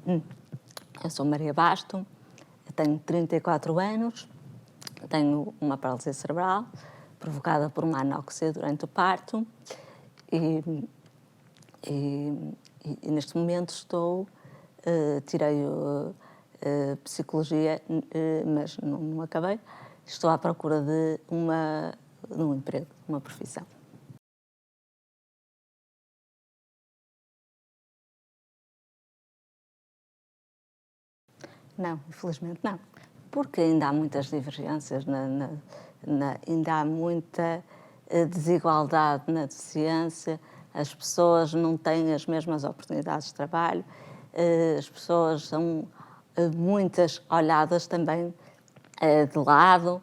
Eu sou Maria Basto, tenho 34 anos, tenho uma paralisia cerebral provocada por uma anóxia durante o parto e neste momento tirei Psicologia, mas não acabei. Estou à procura de um emprego, uma profissão. Não, infelizmente não. Porque ainda há muitas divergências, ainda há muita desigualdade na deficiência, as pessoas não têm as mesmas oportunidades de trabalho, as pessoas são muitas olhadas também de lado,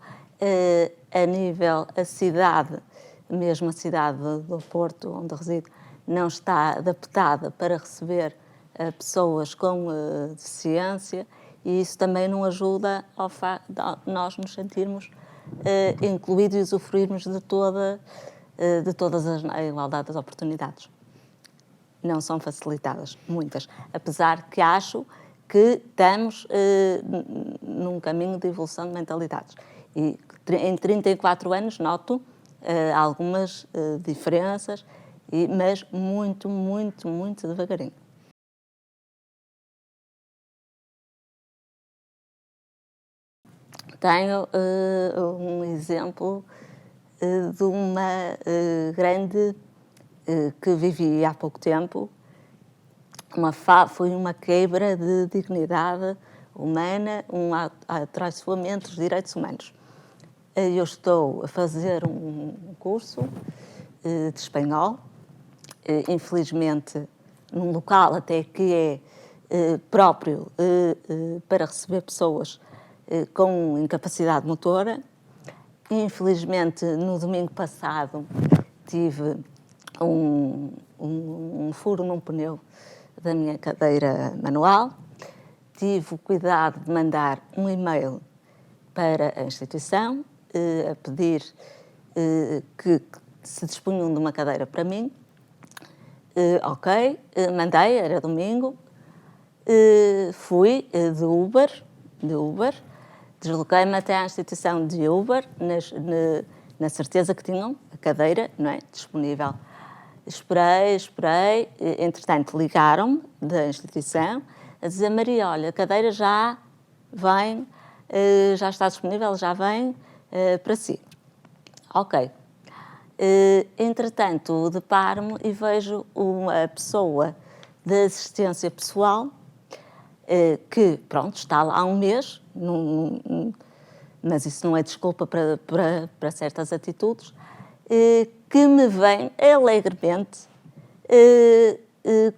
a nível, a cidade, mesmo a cidade do Porto, onde resido, não está adaptada para receber pessoas com deficiência, e isso também não ajuda ao facto de nós nos sentirmos incluídos e usufruirmos de todas a igualdade das oportunidades. Não são facilitadas, muitas, apesar que acho que estamos num caminho de evolução de mentalidades. E em 34 anos noto algumas diferenças, mas muito, muito, muito devagarinho. Tenho um exemplo de uma grande que vivi há pouco tempo. Foi uma quebra de dignidade humana, um atraiçoamento dos direitos humanos. Eu estou a fazer um curso de espanhol, infelizmente num local até que é próprio para receber pessoas com incapacidade motora. Infelizmente, no domingo passado, tive um furo num pneu da minha cadeira manual. Tive o cuidado de mandar um e-mail para a instituição a pedir que se dispunham de uma cadeira para mim. Ok, mandei, era domingo. Fui de Uber, desloquei-me até à instituição de Uber, na certeza que tinham a cadeira, não é, disponível. Esperei, entretanto ligaram-me da instituição a dizer: Maria, olha, a cadeira já vem, já está disponível, já vem para si. Ok. Entretanto, deparo-me e vejo uma pessoa de assistência pessoal que, pronto, está lá há um mês, mas isso não é desculpa para certas atitudes, que me vem alegremente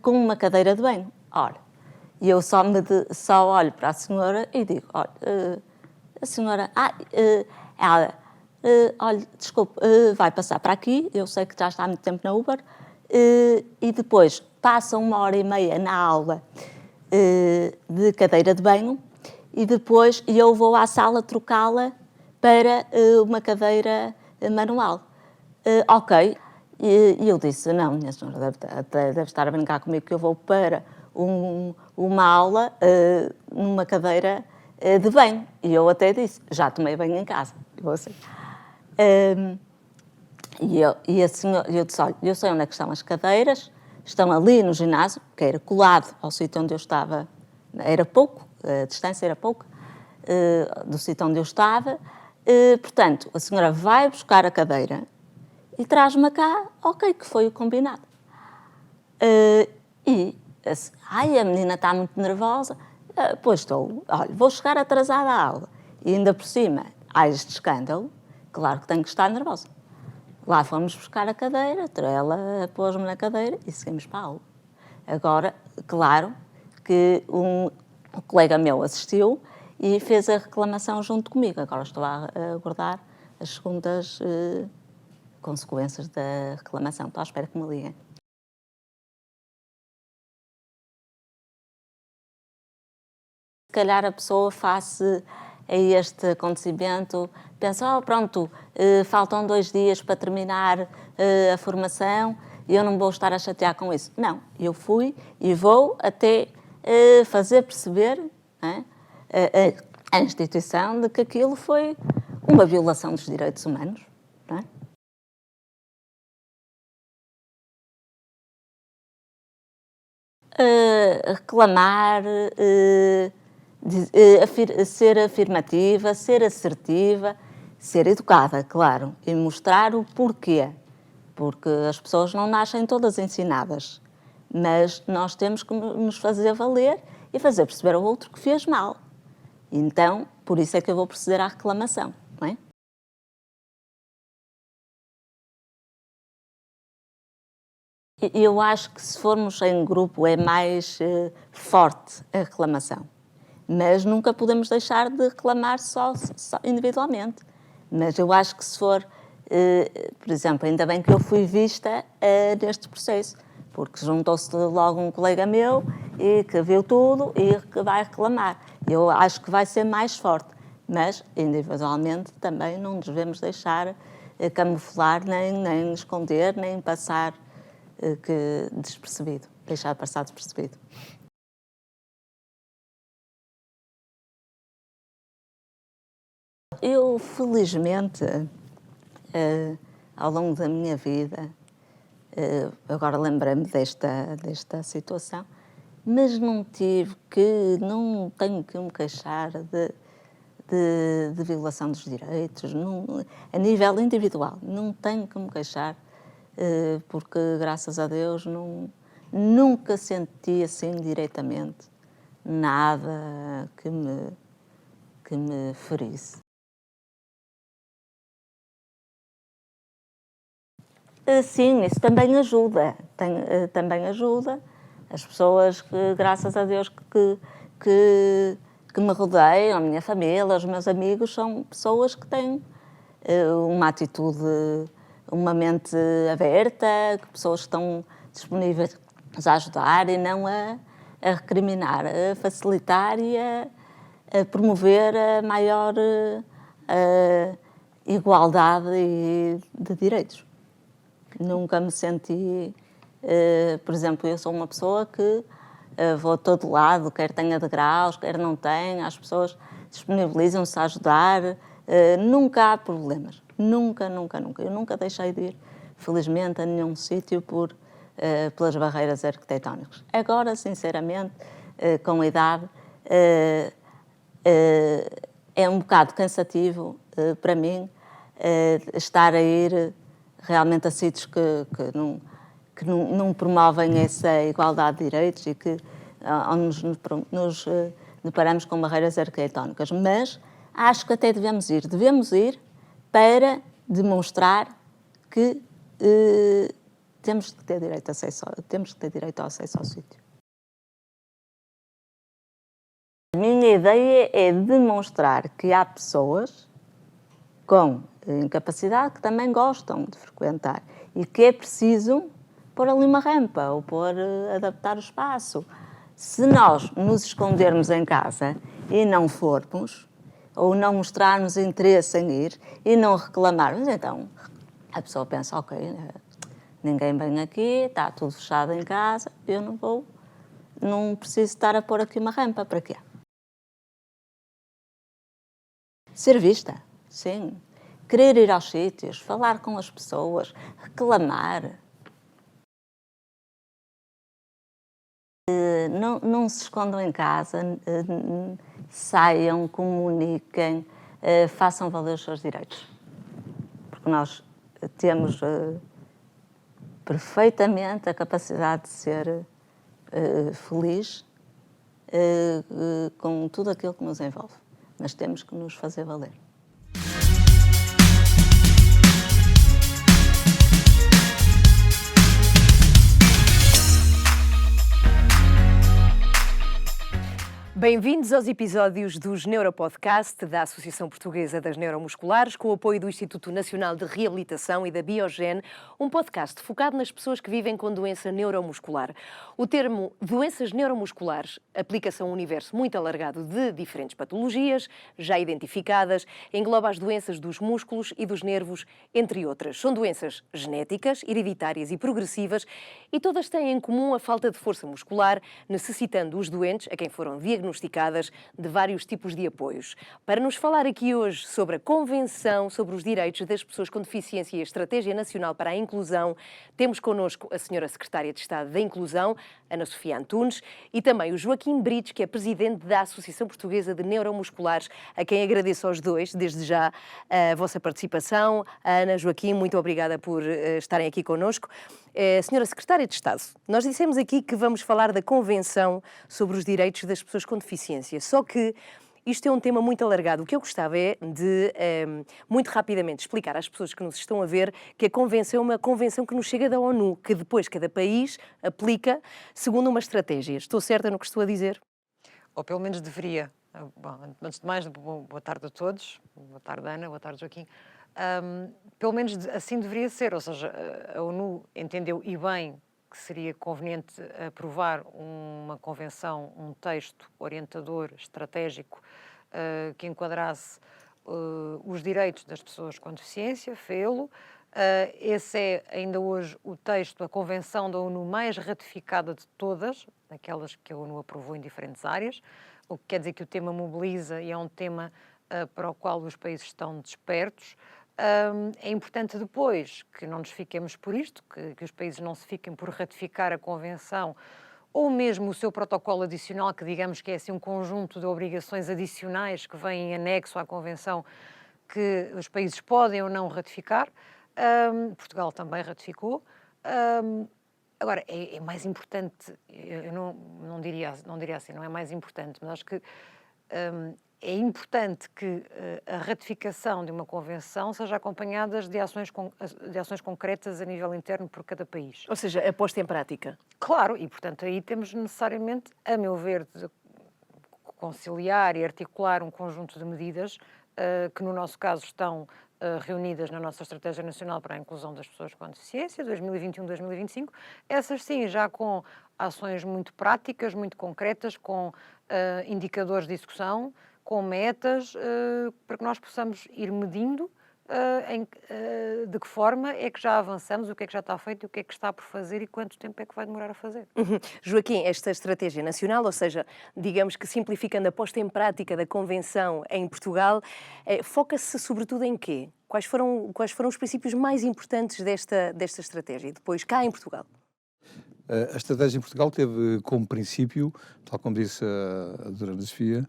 com uma cadeira de banho. Ora, e eu só olho para a senhora e digo: olha, a senhora, olha, desculpe, vai passar para aqui, eu sei que já está há muito tempo na Uber, e depois passa 1h30 na aula de cadeira de banho, e depois eu vou à sala trocá-la para uma cadeira manual. Ok. E eu disse: não, minha senhora, deve estar a brincar comigo, que eu vou para uma aula numa cadeira de banho. E eu até disse: já tomei banho em casa. E a senhora, eu disse: olha, eu sei onde é que estão as cadeiras, estão ali no ginásio, que era colado ao sítio onde eu estava, era pouco, a distância era pouco, do sítio onde eu estava. Portanto, a senhora vai buscar a cadeira e traz-me cá, ok, que foi o combinado. A menina está muito nervosa. Pois estou, olha, vou chegar atrasada à aula. E ainda por cima, há este escândalo, claro que tenho que estar nervosa. Lá fomos buscar a cadeira, ela pôs-me na cadeira e seguimos para a aula. Agora, claro que um colega meu assistiu e fez a reclamação junto comigo. Agora estou a aguardar as segundas consequências da reclamação. Estou à espera que me liguem. Se calhar a pessoa, face a este acontecimento, pensa: pronto, faltam 2 dias para terminar a formação e eu não vou estar a chatear com isso. Não, eu fui e vou até fazer perceber, não é, a instituição de que aquilo foi uma violação dos direitos humanos. Não é? Reclamar, ser afirmativa, ser assertiva, ser educada, claro, e mostrar o porquê. Porque as pessoas não nascem todas ensinadas, mas nós temos que nos fazer valer e fazer perceber ao outro que fez mal. Então, por isso é que eu vou proceder à reclamação, não é? Eu acho que se formos em grupo é mais forte a reclamação, mas nunca podemos deixar de reclamar só individualmente. Mas eu acho que se for, por exemplo, ainda bem que eu fui vista neste processo, porque juntou-se logo um colega meu e que viu tudo e que vai reclamar. Eu acho que vai ser mais forte, mas individualmente também não nos devemos deixar camuflar, nem esconder, nem passar despercebido, deixar passar despercebido. Eu, felizmente, ao longo da minha vida, agora lembrei-me desta situação, mas não tenho que me queixar de violação dos direitos, a nível individual, não tenho que me queixar, porque, graças a Deus, nunca senti assim diretamente nada que me ferisse. Sim, isso também ajuda. Também ajuda. As pessoas que, graças a Deus, que me rodeiam, a minha família, os meus amigos, são pessoas que têm uma atitude, uma mente aberta, pessoas que estão disponíveis a ajudar e não a recriminar, a facilitar e a promover a maior igualdade de direitos. Nunca me senti, por exemplo, eu sou uma pessoa que vou a todo lado, quer tenha degraus, quer não tenha, as pessoas disponibilizam-se a ajudar, nunca há problemas, nunca. Eu nunca deixei de ir, felizmente, a nenhum sítio pelas barreiras arquitetónicas. Agora, sinceramente, com a idade, é um bocado cansativo para mim estar a ir realmente a sítios que não promovem essa igualdade de direitos e onde nos deparamos com barreiras arquitetónicas. Mas acho que até devemos ir para demonstrar que temos que ter direito ao acesso ao sítio. A minha ideia é demonstrar que há pessoas com incapacidade que também gostam de frequentar e que é preciso pôr ali uma rampa ou adaptar o espaço. Se nós nos escondermos em casa e não formos, ou não mostrarmos interesse em ir e não reclamarmos, então a pessoa pensa, ok, ninguém vem aqui, está tudo fechado em casa, eu não preciso estar a pôr aqui uma rampa, para quê? Ser vista, sim. Querer ir aos sítios, falar com as pessoas, reclamar. Não se escondam em casa, saiam, comuniquem, façam valer os seus direitos. Porque nós temos perfeitamente a capacidade de ser feliz com tudo aquilo que nos envolve. Mas temos que nos fazer valer. Bem-vindos aos episódios dos Neuropodcast da Associação Portuguesa das Neuromusculares, com o apoio do Instituto Nacional de Reabilitação e da Biogen, um podcast focado nas pessoas que vivem com doença neuromuscular. O termo doenças neuromusculares aplica-se a um universo muito alargado de diferentes patologias, já identificadas, engloba as doenças dos músculos e dos nervos, entre outras. São doenças genéticas, hereditárias e progressivas e todas têm em comum a falta de força muscular, necessitando os doentes, a quem foram diagnosticadas, de vários tipos de apoios. Para nos falar aqui hoje sobre a Convenção sobre os Direitos das Pessoas com Deficiência e a Estratégia Nacional para a Inclusão, temos connosco a Senhora Secretária de Estado da Inclusão, Ana Sofia Antunes, e também o Joaquim Brites, que é Presidente da Associação Portuguesa de Neuromusculares, a quem agradeço aos dois, desde já, a vossa participação. Ana, Joaquim, muito obrigada por estarem aqui connosco. Senhora Secretária de Estado, nós dissemos aqui que vamos falar da Convenção sobre os Direitos das Pessoas com Deficiência, só que isto é um tema muito alargado. O que eu gostava é de, muito rapidamente, explicar às pessoas que nos estão a ver que a Convenção é uma convenção que nos chega da ONU, que depois cada país aplica segundo uma estratégia. Estou certa no que estou a dizer? Ou pelo menos deveria. Bom, antes de mais, boa tarde a todos. Boa tarde, Ana. Boa tarde, Joaquim. Pelo menos assim deveria ser, ou seja, a ONU entendeu e bem que seria conveniente aprovar uma convenção, um texto orientador, estratégico, que enquadrasse os direitos das pessoas com deficiência, fê-lo. Esse é, ainda hoje, o texto, a convenção da ONU mais ratificada de todas, aquelas que a ONU aprovou em diferentes áreas, o que quer dizer que o tema mobiliza e é um tema para o qual os países estão despertos. É importante depois que não nos fiquemos por isto, que os países não se fiquem por ratificar a Convenção ou mesmo o seu protocolo adicional, que digamos que é assim um conjunto de obrigações adicionais que vêm em anexo à Convenção, que os países podem ou não ratificar. Portugal também ratificou. Agora, é mais importante, eu não diria assim, não é mais importante, mas acho que é importante que a ratificação de uma convenção seja acompanhada de ações concretas a nível interno por cada país. Ou seja, a posta em prática. Claro, e portanto aí temos necessariamente, a meu ver, de conciliar e articular um conjunto de medidas que no nosso caso estão reunidas na nossa Estratégia Nacional para a Inclusão das Pessoas com Deficiência, 2021-2025, essas sim, já com ações muito práticas, muito concretas, com indicadores de execução, com metas, para que nós possamos ir medindo de que forma é que já avançamos, o que é que já está feito, o que é que está por fazer e quanto tempo é que vai demorar a fazer. Joaquim, esta estratégia nacional, ou seja, digamos que simplificando a posta em prática da Convenção em Portugal, foca-se sobretudo em quê? Quais foram os princípios mais importantes desta estratégia, depois cá em Portugal? A estratégia em Portugal teve como princípio, tal como disse a doutora Sofia,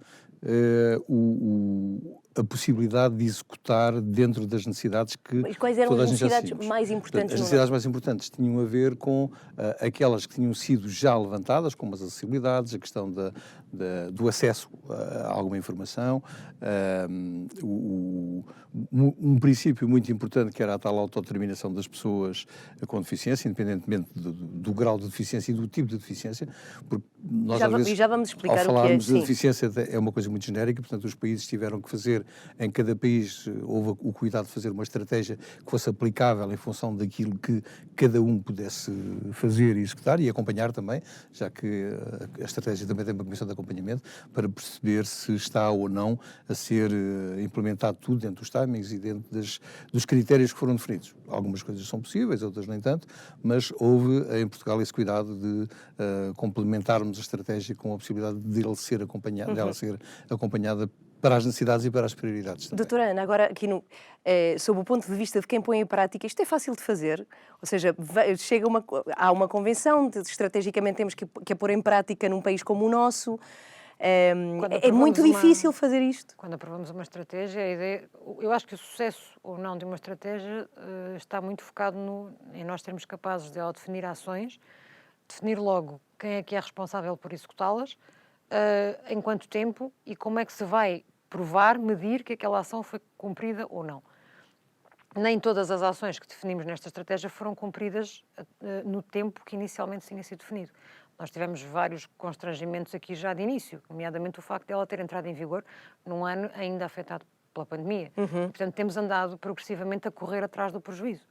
a possibilidade de executar dentro das necessidades que Mas quais eram as necessidades mais importantes? As necessidades mais importantes tinham a ver com aquelas que tinham sido já levantadas, como as acessibilidades, a questão do acesso a alguma informação, um princípio muito importante que era a tal autodeterminação das pessoas com deficiência, independentemente do grau de deficiência e do tipo de deficiência, porque nós às vezes, já vamos explicar ao falarmos o que é, de deficiência é uma coisa muito genérica, portanto os países tiveram que fazer, em cada país houve o cuidado de fazer uma estratégia que fosse aplicável em função daquilo que cada um pudesse fazer e executar e acompanhar também, já que a estratégia também tem uma comissão de acompanhamento para perceber se está ou não a ser implementado tudo dentro dos timings e dentro dos critérios que foram definidos. Algumas coisas são possíveis, outras nem tanto, mas houve em Portugal esse cuidado de complementarmos a estratégia com a possibilidade de dela ser acompanhada para as necessidades e para as prioridades também. Doutora Ana, agora aqui sob o ponto de vista de quem põe em prática, isto é fácil de fazer? Ou seja, há uma convenção, estrategicamente temos que a pôr em prática num país como o nosso. É muito difícil fazer isto? Quando aprovamos uma estratégia, a ideia, eu acho que o sucesso ou não de uma estratégia está muito focado em nós sermos capazes de, ao definir ações, definir logo quem é que é responsável por executá-las, em quanto tempo e como é que se vai provar, medir que aquela ação foi cumprida ou não. Nem todas as ações que definimos nesta estratégia foram cumpridas no tempo que inicialmente tinha sido definido. Nós tivemos vários constrangimentos aqui já de início, nomeadamente o facto de ela ter entrado em vigor num ano ainda afetado pela pandemia. Portanto, temos andado progressivamente a correr atrás do prejuízo.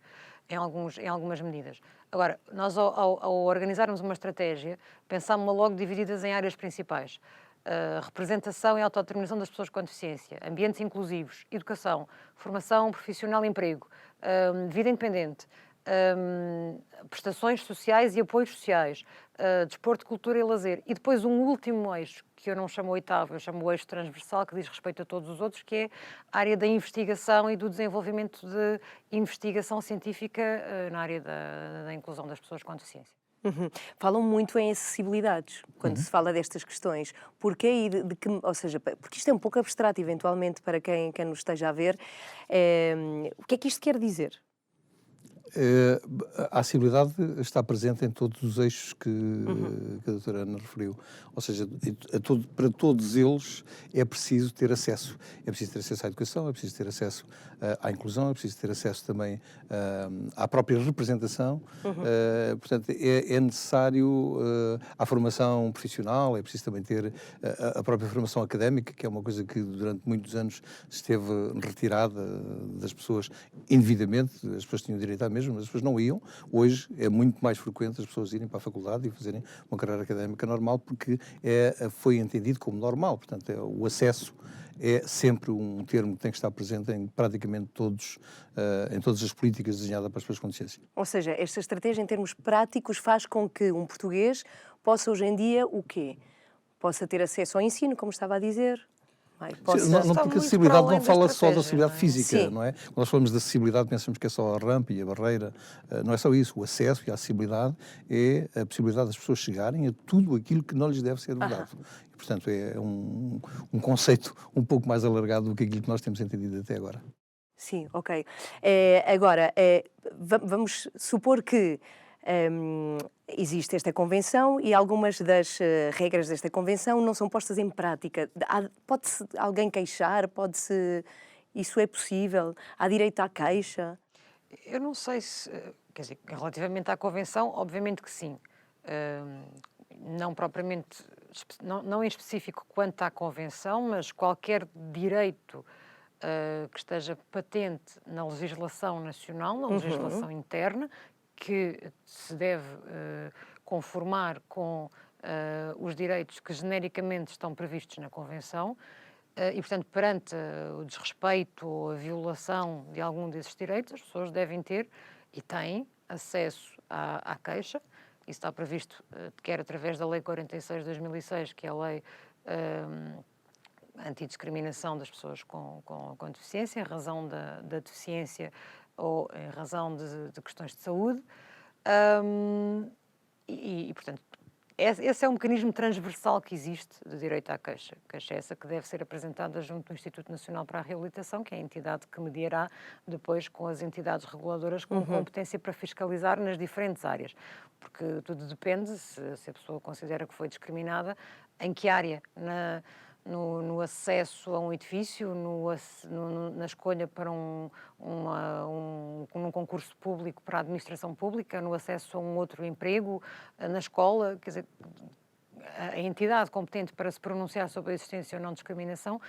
em algumas medidas. Agora, nós ao organizarmos uma estratégia, pensámos logo divididas em áreas principais. Representação e autodeterminação das pessoas com deficiência, ambientes inclusivos, educação, formação profissional e emprego, vida independente, prestações sociais e apoios sociais, desporto, cultura e lazer. E depois um último eixo, que eu não chamo oitavo, eu chamo o eixo transversal, que diz respeito a todos os outros, que é a área da investigação e do desenvolvimento de investigação científica na área da inclusão das pessoas com deficiência. Falam muito em acessibilidades quando se fala destas questões. Porquê e de que, ou seja, porque isto é um pouco abstrato eventualmente para quem nos esteja a ver. O que é que isto quer dizer? A acessibilidade está presente em todos os eixos que a doutora Ana referiu. Ou seja, para todos eles é preciso ter acesso. É preciso ter acesso à educação, é preciso ter acesso à inclusão, é preciso ter acesso também à própria representação. Portanto, é necessário à formação profissional, é preciso também ter a própria formação académica, que é uma coisa que durante muitos anos esteve retirada das pessoas indevidamente. As pessoas tinham direito à mesma, mas as pessoas não iam. Hoje é muito mais frequente as pessoas irem para a faculdade e fazerem uma carreira académica normal, porque foi entendido como normal. Portanto, o acesso é sempre um termo que tem que estar presente em praticamente em todas as políticas desenhadas para as pessoas com deficiência. Ou seja, esta estratégia em termos práticos faz com que um português possa hoje em dia o quê? Possa ter acesso ao ensino, como estava a dizer. Porque a acessibilidade não fala só da acessibilidade não é? física, Sim. não é? Quando nós falamos de acessibilidade, pensamos que é só a rampa e a barreira. Não é só isso. O acesso e a acessibilidade é a possibilidade das pessoas chegarem a tudo aquilo que não lhes deve ser dado. E, portanto, é um conceito um pouco mais alargado do que aquilo que nós temos entendido até agora. Sim, ok. Agora, vamos supor que existe esta convenção e algumas das regras desta convenção não são postas em prática. Pode-se alguém queixar? Isso é possível? Há direito à queixa? Eu não sei se, quer dizer, relativamente à convenção, obviamente que sim. Não propriamente, não em específico quanto à convenção, mas qualquer direito que esteja patente na legislação nacional, na legislação interna, que se deve conformar com os direitos que genericamente estão previstos na Convenção e, portanto, perante o desrespeito ou a violação de algum desses direitos, as pessoas devem ter e têm acesso à queixa. Isso está previsto quer através da Lei 46 de 2006, que é a lei antidiscriminação das pessoas com deficiência, em razão da deficiência ou em razão de questões de saúde. Portanto, esse é um mecanismo transversal que existe de direito à queixa. Queixa é essa que deve ser apresentada junto do Instituto Nacional para a Reabilitação, que é a entidade que mediará depois com as entidades reguladoras com competência para fiscalizar nas diferentes áreas. Porque tudo depende, se a pessoa considera que foi discriminada, em que área, no acesso a um edifício, na escolha para num concurso público para a administração pública, no acesso a um outro emprego, na escola, quer dizer, a entidade competente para se pronunciar sobre a existência ou não de discriminação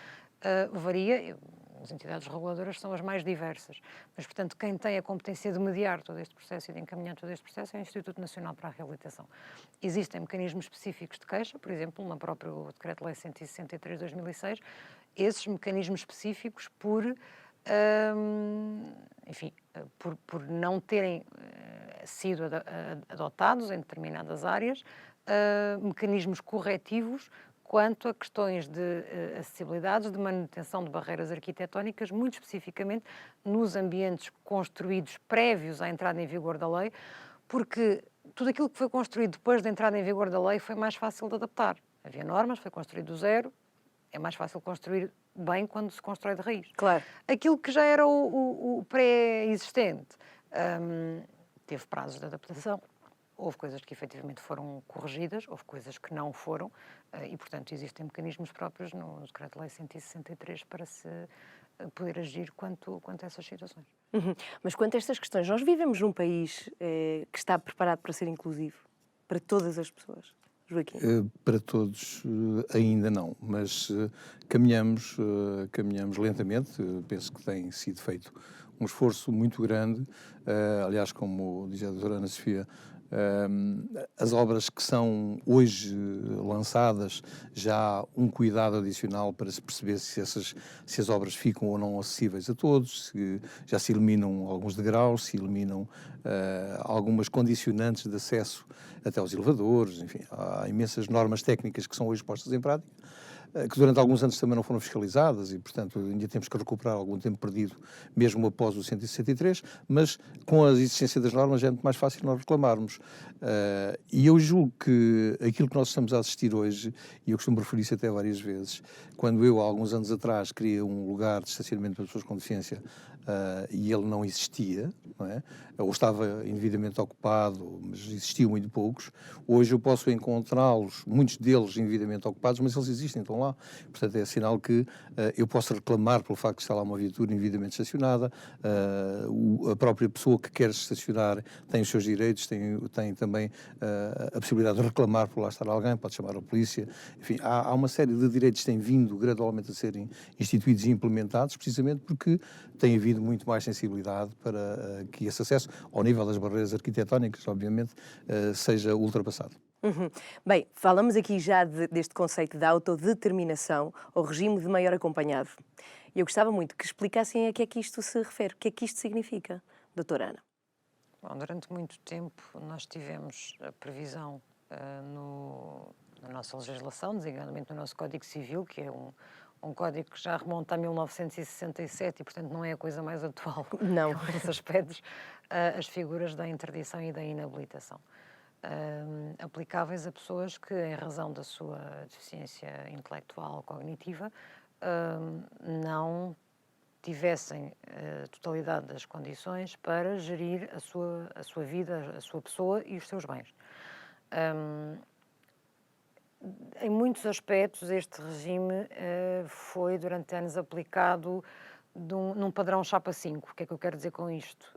varia. As entidades reguladoras são as mais diversas, mas, portanto, quem tem a competência de mediar todo este processo e de encaminhar todo este processo é o Instituto Nacional para a Reabilitação. Existem mecanismos específicos de queixa, por exemplo, no próprio Decreto-Lei 163 de 2006, esses mecanismos específicos por não terem sido adotados em determinadas áreas, mecanismos corretivos quanto a questões de acessibilidade, de manutenção de barreiras arquitetónicas, muito especificamente nos ambientes construídos prévios à entrada em vigor da lei, porque tudo aquilo que foi construído depois da entrada em vigor da lei foi mais fácil de adaptar. Havia normas, foi construído do zero, é mais fácil construir bem quando se constrói de raiz. Claro. Aquilo que já era o pré-existente teve prazos de adaptação. Houve coisas que efetivamente foram corrigidas, houve coisas que não foram, e, portanto, existem mecanismos próprios no Decreto-Lei 163 para se poder agir quanto a essas situações. Mas quanto a estas questões, nós vivemos num país que está preparado para ser inclusivo, para todas as pessoas. Joaquim? Para todos ainda não, mas caminhamos lentamente. Penso que tem sido feito um esforço muito grande. Aliás, como diz a doutora Ana Sofia, as obras que são hoje lançadas, já há um cuidado adicional para se perceber se as obras ficam ou não acessíveis a todos, se já se eliminam alguns degraus, se eliminam algumas condicionantes de acesso até aos elevadores, enfim, há imensas normas técnicas que são hoje postas em prática, que durante alguns anos também não foram fiscalizadas e, portanto, ainda temos que recuperar algum tempo perdido, mesmo após o 163, mas com a existência das normas é muito mais fácil nós reclamarmos. E eu julgo que aquilo que nós estamos a assistir hoje, e eu costumo referir isso até várias vezes, quando eu, há alguns anos atrás, queria um lugar de estacionamento para pessoas com deficiência e ele não existia, não é? Ou estava indevidamente ocupado, mas existiam muito poucos, hoje eu posso encontrá-los, muitos deles indevidamente ocupados, mas eles existem, estão lá. Portanto, é sinal que eu posso reclamar pelo facto de estar lá uma viatura indevidamente estacionada, a própria pessoa que quer estacionar tem os seus direitos, tem também a possibilidade de reclamar por lá estar alguém, pode chamar a polícia, enfim, há uma série de direitos que têm vindo gradualmente a serem instituídos e implementados, precisamente porque tem havido muito mais sensibilidade para que esse acesso, ao nível das barreiras arquitetónicas, obviamente, seja ultrapassado. Bem, falamos aqui já deste conceito da autodeterminação ou regime de maior acompanhado. Eu gostava muito que explicassem a que é que isto se refere, o que é que isto significa, doutora Ana. Bom, durante muito tempo nós tivemos a previsão na nossa legislação, designadamente no nosso Código Civil, que é um código que já remonta a 1967 e, portanto, não é a coisa mais atual Não. em alguns aspectos, as figuras da interdição e da inabilitação. Aplicáveis a pessoas que, em razão da sua deficiência intelectual ou cognitiva, não tivessem a totalidade das condições para gerir a sua vida, a sua pessoa e os seus bens. Em muitos aspectos, este regime foi, durante anos, aplicado num padrão chapa 5. O que é que eu quero dizer com isto?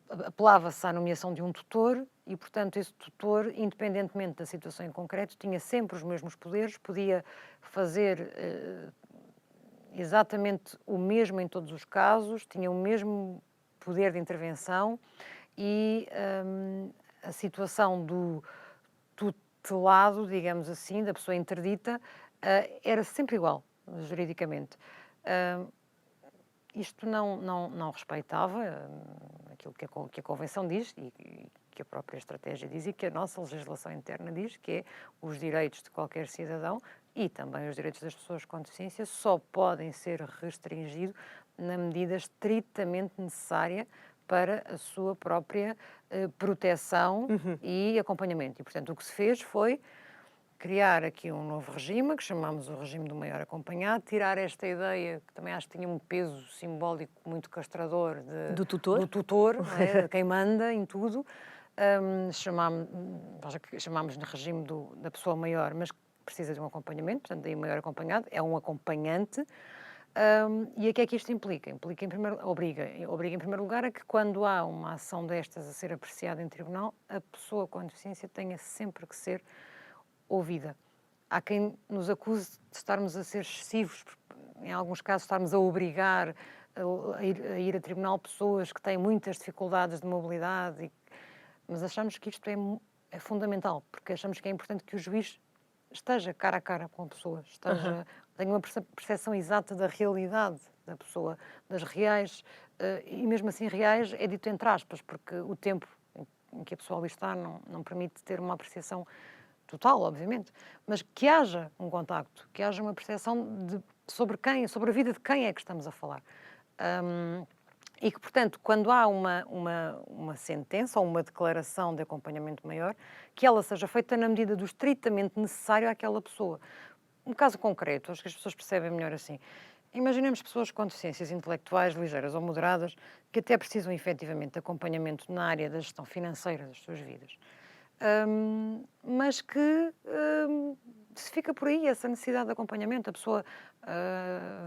Apelava-se à nomeação de um tutor e, portanto, esse tutor, independentemente da situação em concreto, tinha sempre os mesmos poderes, podia fazer exatamente o mesmo em todos os casos, tinha o mesmo poder de intervenção e a situação do tutelado, digamos assim, da pessoa interdita, era sempre igual, juridicamente. Isto não respeitava aquilo que a Convenção diz e que a própria estratégia diz e que a nossa legislação interna diz, que é os direitos de qualquer cidadão e também os direitos das pessoas com deficiência só podem ser restringidos na medida estritamente necessária para a sua própria proteção e acompanhamento. E, portanto, o que se fez foi criar aqui um novo regime, que chamamos o regime do maior acompanhado, tirar esta ideia, que também acho que tinha um peso simbólico muito castrador Do tutor? do tutor, não é? Quem manda em tudo. Chamámos de regime da pessoa maior, mas que precisa de um acompanhamento, portanto, daí o maior acompanhado, é um acompanhante. E a que é que isto implica? Obriga em primeiro lugar a que quando há uma ação destas a ser apreciada em tribunal, a pessoa com deficiência tenha sempre que ser ouvida. Há quem nos acuse de estarmos a ser excessivos, em alguns casos estarmos a obrigar a ir a tribunal pessoas que têm muitas dificuldades de mobilidade, mas achamos que isto é fundamental, porque achamos que é importante que o juiz esteja cara a cara com a pessoa, tenha uma percepção exata da realidade da pessoa, das reais, e mesmo assim reais é dito entre aspas, porque o tempo em que a pessoa ali está não permite ter uma apreciação total, obviamente, mas que haja um contacto, que haja uma percepção sobre a vida de quem é que estamos a falar. E que, portanto, quando há uma sentença ou uma declaração de acompanhamento maior, que ela seja feita na medida do estritamente necessário àquela pessoa. Um caso concreto, acho que as pessoas percebem melhor assim. Imaginemos pessoas com deficiências intelectuais ligeiras ou moderadas que até precisam efetivamente de acompanhamento na área da gestão financeira das suas vidas. Mas que se fica por aí essa necessidade de acompanhamento, a pessoa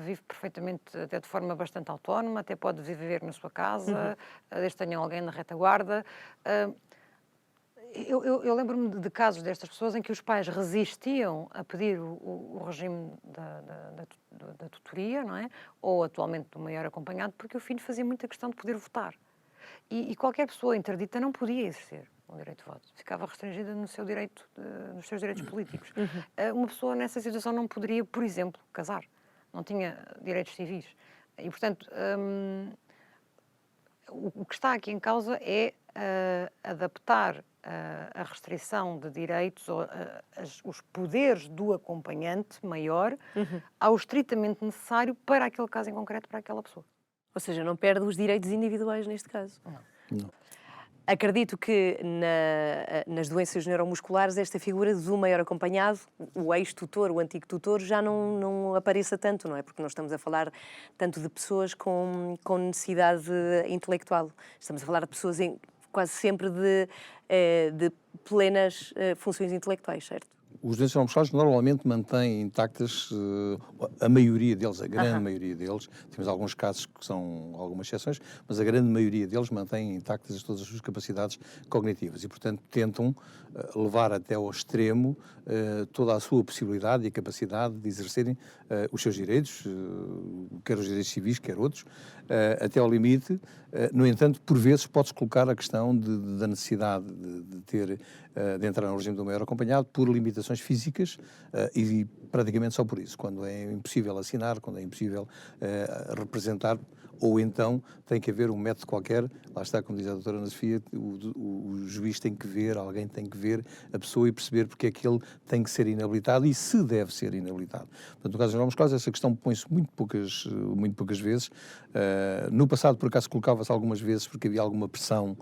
vive perfeitamente, até de forma bastante autónoma, até pode viver na sua casa, desde que tenha alguém na retaguarda. Eu lembro-me de casos destas pessoas em que os pais resistiam a pedir o regime da tutoria, não é? Ou atualmente do maior acompanhado, porque o filho fazia muita questão de poder votar. E qualquer pessoa interdita não podia exercer o direito de voto. Ficava restringida no seu direito, nos seus direitos políticos. Uma pessoa nessa situação não poderia, por exemplo, casar. Não tinha direitos civis. E, portanto, o que está aqui em causa é adaptar a restrição de direitos, ou os poderes do acompanhante maior, ao estritamente necessário para aquele caso em concreto, para aquela pessoa. Ou seja, não perde os direitos individuais neste caso. Não. Acredito que nas doenças neuromusculares esta figura do maior acompanhado, o ex-tutor, o antigo tutor, já não apareça tanto, não é? Porque não estamos a falar tanto de pessoas com necessidade intelectual. Estamos a falar de pessoas quase sempre de plenas funções intelectuais, certo? Os doentes neuromusculares normalmente mantêm intactas a maioria deles, a grande maioria deles. Temos alguns casos que são algumas exceções, mas a grande maioria deles mantém intactas todas as suas capacidades cognitivas e, portanto, tentam levar até ao extremo toda a sua possibilidade e a capacidade de exercerem os seus direitos, quer os direitos civis, quer outros, até ao limite. No entanto, por vezes pode-se colocar a questão da necessidade de entrar no regime do maior acompanhado por limitações físicas e praticamente só por isso, quando é impossível assinar, quando é impossível representar, ou então tem que haver um método qualquer, lá está, como diz a doutora Ana Sofia, o juiz tem que ver, alguém tem que ver a pessoa e perceber porque é que ele tem que ser inabilitado e se deve ser inabilitado. Portanto, no caso dos neuromusculares, essa questão põe-se muito poucas vezes. No passado, por acaso, colocava-se algumas vezes porque havia alguma pressão,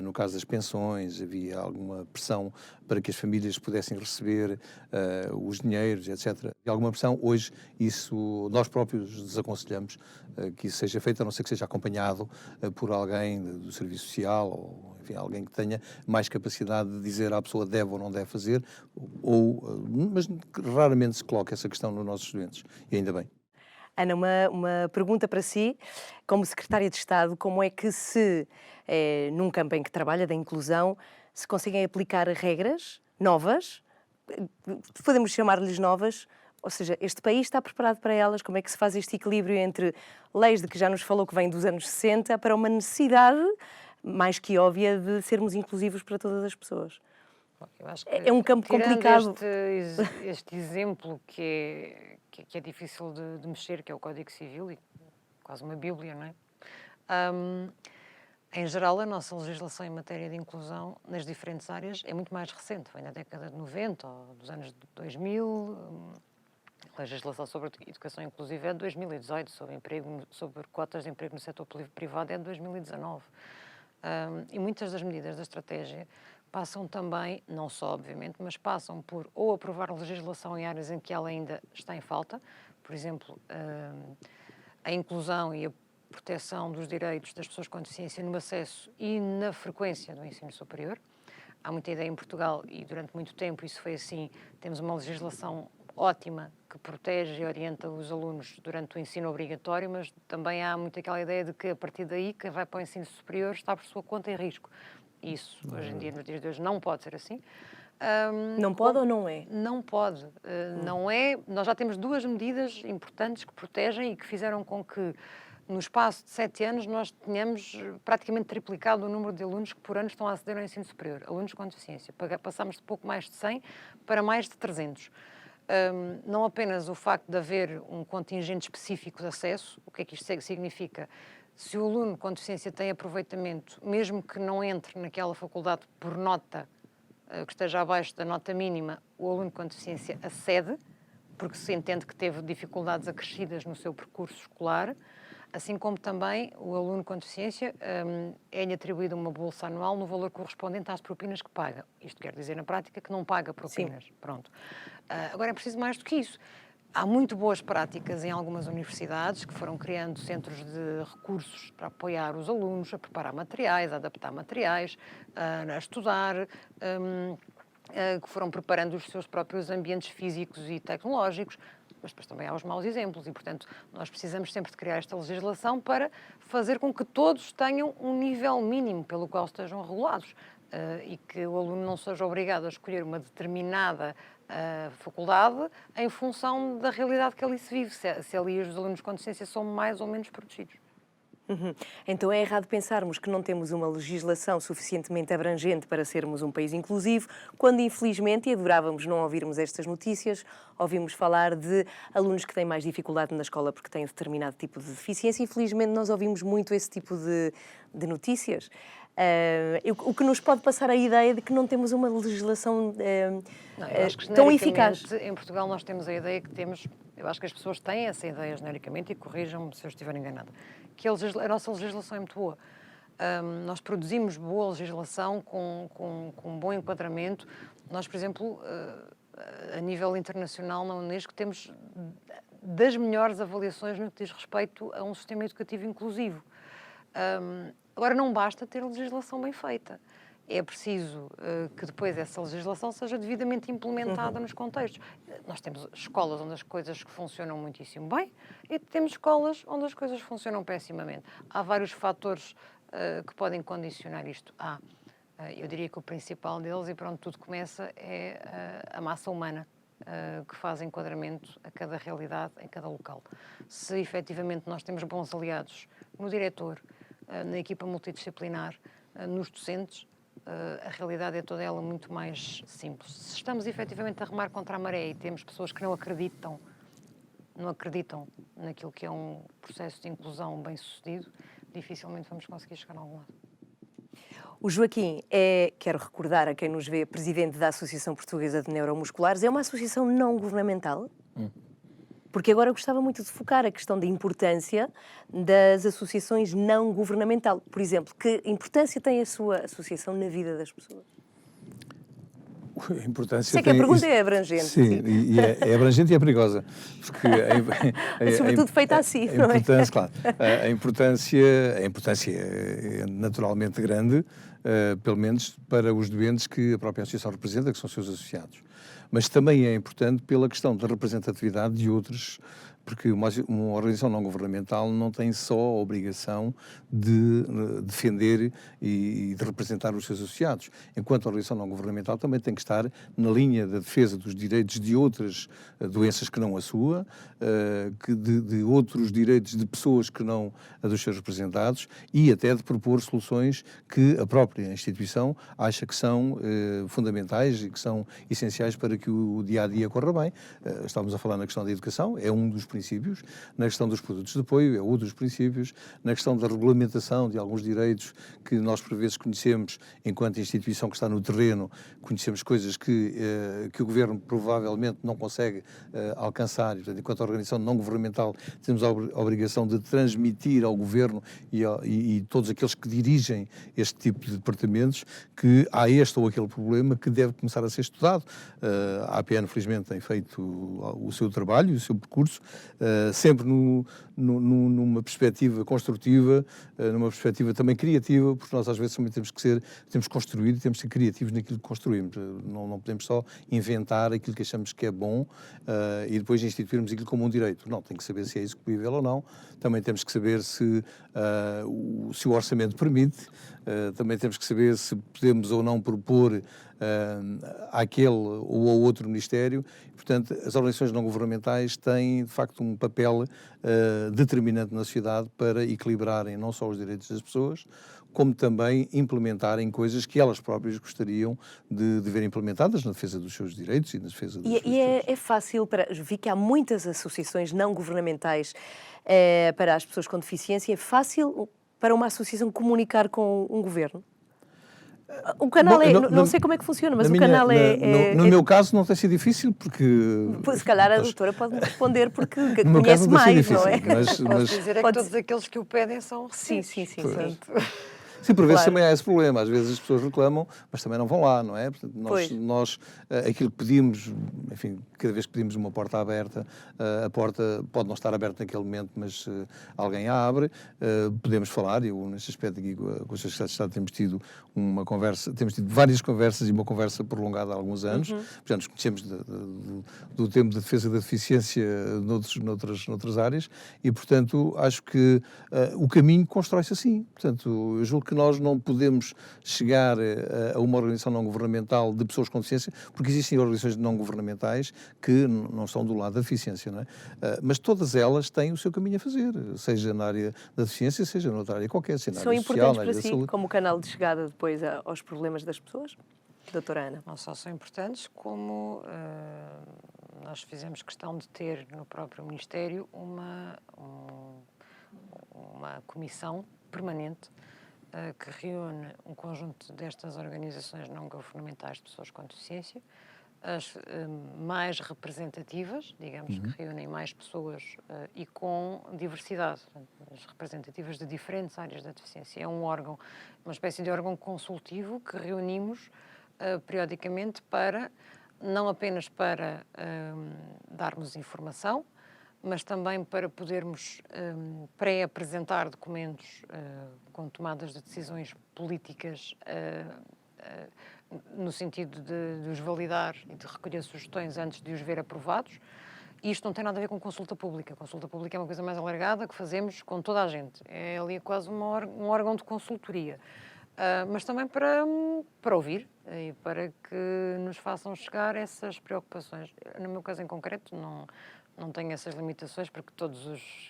no caso das pensões, havia alguma pressão para que as famílias pudessem receber os dinheiros, etc. E alguma pressão. Hoje, isso nós próprios desaconselhamos que isso seja feito, a não ser que seja acompanhado por alguém do serviço social, ou enfim, alguém que tenha mais capacidade de dizer à pessoa deve ou não deve fazer, mas raramente se coloca essa questão nos nossos doentes, e ainda bem. Ana, uma pergunta para si. Como secretária de Estado, como é que num campo em que trabalha, da inclusão, se conseguem aplicar regras novas, podemos chamar-lhes novas, ou seja, este país está preparado para elas? Como é que se faz este equilíbrio entre leis de que já nos falou que vêm dos anos 60 para uma necessidade mais que óbvia de sermos inclusivos para todas as pessoas? Bom, eu acho que, É um campo complicado. Este exemplo que é difícil de mexer, que é o Código Civil, e quase uma bíblia, não é? Em geral, a nossa legislação em matéria de inclusão nas diferentes áreas é muito mais recente, vem da década de 90 ou dos anos 2000. A legislação sobre educação inclusiva é de 2018, sobre cotas de emprego no setor privado é de 2019. E muitas das medidas da estratégia passam também, não só obviamente, mas passam por ou aprovar legislação em áreas em que ela ainda está em falta, por exemplo, a inclusão e a proteção dos direitos das pessoas com deficiência no acesso e na frequência do ensino superior. Há muita ideia em Portugal, e durante muito tempo isso foi assim, temos uma legislação ótima que protege e orienta os alunos durante o ensino obrigatório, mas também há muito aquela ideia de que a partir daí quem vai para o ensino superior está por sua conta em risco. Isso, hoje em dia, nos dias de hoje, não pode ser assim. Não pode ou não é? Não pode. Não é. Nós já temos duas medidas importantes que protegem e que fizeram com que, no espaço de 7 anos, nós tenhamos praticamente triplicado o número de alunos que por ano estão a aceder ao ensino superior, alunos com deficiência. Passámos de pouco mais de 100 para mais de 300. Não apenas o facto de haver um contingente específico de acesso, o que é que isto significa? Se o aluno com deficiência tem aproveitamento, mesmo que não entre naquela faculdade por nota que esteja abaixo da nota mínima, o aluno com deficiência acede, porque se entende que teve dificuldades acrescidas no seu percurso escolar, assim como também o aluno com deficiência é-lhe atribuída uma bolsa anual no valor correspondente às propinas que paga. Isto quer dizer, na prática, que não paga propinas. Sim. Pronto. Agora é preciso mais do que isso. Há muito boas práticas em algumas universidades que foram criando centros de recursos para apoiar os alunos, a preparar materiais, a adaptar materiais, a estudar, que foram preparando os seus próprios ambientes físicos e tecnológicos, mas depois também há os maus exemplos e, portanto, nós precisamos sempre de criar esta legislação para fazer com que todos tenham um nível mínimo pelo qual estejam regulados. e que o aluno não seja obrigado a escolher uma determinada faculdade em função da realidade que ali se vive, se ali os alunos com deficiência são mais ou menos protegidos. Então é errado pensarmos que não temos uma legislação suficientemente abrangente para sermos um país inclusivo, quando infelizmente, e adorávamos não ouvirmos estas notícias, ouvimos falar de alunos que têm mais dificuldade na escola porque têm determinado tipo de deficiência. Infelizmente nós ouvimos muito esse tipo de notícias. O que nos pode passar a ideia de que não temos uma legislação Eu acho que, tão eficaz. em Portugal nós temos a ideia que temos, eu acho que as pessoas têm essa ideia genericamente, e corrijam-me se eu estiver enganada, que a nossa legislação é muito boa. Nós produzimos boa legislação com um bom enquadramento. Nós, por exemplo, a nível internacional na Unesco, temos das melhores avaliações no que diz respeito a um sistema educativo inclusivo. Agora, não basta ter legislação bem feita. É preciso que depois essa legislação seja devidamente implementada nos contextos. Nós temos escolas onde as coisas funcionam muitíssimo bem e temos escolas onde as coisas funcionam pessimamente. Há vários fatores que podem condicionar isto. Eu diria que o principal deles, e pronto, tudo começa, é a massa humana que faz enquadramento a cada realidade, em cada local. Se efetivamente nós temos bons aliados no diretor, na equipa multidisciplinar, nos docentes, a realidade é toda ela muito mais simples. Se estamos efetivamente a remar contra a maré e temos pessoas que não acreditam naquilo que é um processo de inclusão bem-sucedido, dificilmente vamos conseguir chegar a algum lado. O Joaquim quero recordar a quem nos vê, presidente da Associação Portuguesa de Neuromusculares, é uma associação não governamental? Porque agora eu gostava muito de focar a questão da importância das associações não governamentais. Por exemplo, que importância tem a sua associação na vida das pessoas? A importância Sei que a pergunta é abrangente. Sim, e é abrangente e é perigosa. Porque sobretudo feita assim, não é? Claro, a importância é naturalmente grande, pelo menos para os doentes que a própria associação representa, que são seus associados. Mas também é importante pela questão da representatividade de outros, porque uma organização não governamental não tem só a obrigação de defender e de representar os seus associados, enquanto a organização não governamental também tem que estar na linha da defesa dos direitos de outras doenças que não a sua, de outros direitos de pessoas que não a dos seus representados, e até de propor soluções que a própria instituição acha que são fundamentais e que são essenciais para que o dia-a-dia corra bem. Estávamos a falar na questão da educação, é um dos princípios, na questão dos produtos de apoio, é outro dos princípios, na questão da regulamentação de alguns direitos que nós por vezes conhecemos enquanto instituição que está no terreno, conhecemos coisas que o Governo provavelmente não consegue alcançar, e, portanto, enquanto organização não governamental temos a obrigação de transmitir ao Governo e todos aqueles que dirigem este tipo de departamentos que há este ou aquele problema que deve começar a ser estudado. A APN, felizmente, tem feito o seu trabalho, o seu percurso, sempre numa perspectiva construtiva, numa perspectiva também criativa, porque nós às vezes também temos que construir e temos que ser criativos naquilo que construímos. Não podemos só inventar aquilo que achamos que é bom e depois instituirmos aquilo como um direito. Não, tem que saber se é execuível ou não. Também temos que saber se o orçamento permite. Também temos que saber se podemos ou não propor àquele ou ao outro Ministério. Portanto, as organizações não governamentais têm, de facto, um papel determinante na sociedade para equilibrarem não só os direitos das pessoas, como também implementarem coisas que elas próprias gostariam de ver implementadas na defesa dos seus direitos e na defesa dos seus direitos. É fácil, vi que há muitas associações não governamentais para as pessoas com deficiência, é fácil para uma associação comunicar com um governo? O canal não sei como é que funciona, mas o canal No meu caso não tem sido difícil, porque... Se calhar a doutora pode-me responder, porque no conhece mais, não é? Posso dizer que todos aqueles que o pedem são recebidos. Sim. Sim, por vezes Claro. também há esse problema. Às vezes as pessoas reclamam, mas também não vão lá, não é? Portanto, nós aquilo que pedimos, enfim, cada vez que pedimos uma porta aberta, a porta pode não estar aberta naquele momento, mas alguém a abre, podemos falar. Eu, neste aspecto aqui, com o Sr. Secretário de Estado, temos tido uma conversa, temos tido várias conversas e uma conversa prolongada há alguns anos. Já nos conhecemos do tempo da defesa da deficiência noutras áreas e, portanto, acho que o caminho constrói-se assim. Portanto, eu julgo que que nós não podemos chegar a uma organização não governamental de pessoas com deficiência, porque existem organizações não governamentais que não estão do lado da deficiência, não é? Mas todas elas têm o seu caminho a fazer, seja na área da deficiência, seja noutra área qualquer, seja na São área social, importantes na área para da si saúde. como canal de chegada depois aos problemas das pessoas? Doutora Ana. Não só são importantes, como nós fizemos questão de ter no próprio Ministério uma comissão permanente que reúne um conjunto destas organizações não governamentais de pessoas com deficiência, as mais representativas, digamos, que reúnem mais pessoas e com diversidade, as representativas de diferentes áreas da deficiência. É um órgão, uma espécie de órgão consultivo que reunimos periodicamente para, não apenas para darmos informação, mas também para podermos pré-apresentar documentos com tomadas de decisões políticas no sentido de os validar e de recolher sugestões antes de os ver aprovados. E isto não tem nada a ver com consulta pública. A consulta pública é uma coisa mais alargada que fazemos com toda a gente. É ali quase um órgão de consultoria. Mas também para ouvir e para que nos façam chegar essas preocupações. No meu caso em concreto, não tenho essas limitações, porque todos os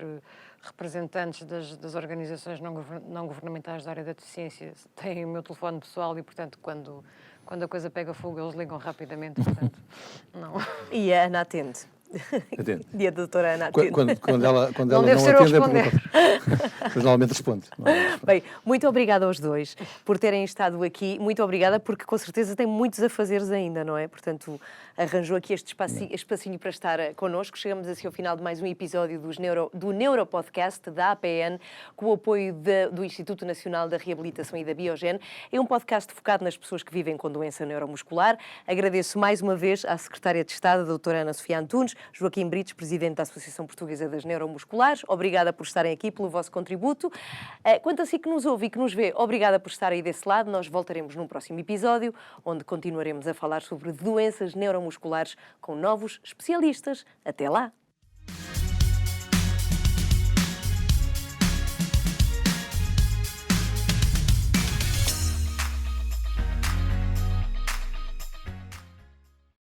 representantes das organizações não governamentais da área da deficiência têm o meu telefone pessoal e, portanto, quando a coisa pega fogo, eles ligam rapidamente, portanto, não. E a Ana atende. Atende. E a doutora Ana atende. Quando ela Não não deve ser eu atende, responder. mas normalmente responde. Bem, muito obrigada aos dois por terem estado aqui. Muito obrigada, porque com certeza tem muitos afazeres ainda, não é? Portanto, arranjou aqui este espacinho para estar connosco. Chegamos assim ao final de mais um episódio do Neuropodcast da APN, com o apoio do Instituto Nacional da Reabilitação e da Biogen. É um podcast focado nas pessoas que vivem com doença neuromuscular. Agradeço mais uma vez à Secretária de Estado, a doutora Ana Sofia Antunes, Joaquim Brites, Presidente da Associação Portuguesa das Neuromusculares. Obrigada por estarem aqui, pelo vosso contributo. Quanto a si que nos ouve e que nos vê, obrigada por estar aí desse lado. Nós voltaremos num próximo episódio, onde continuaremos a falar sobre doenças neuromusculares com novos especialistas. Até lá!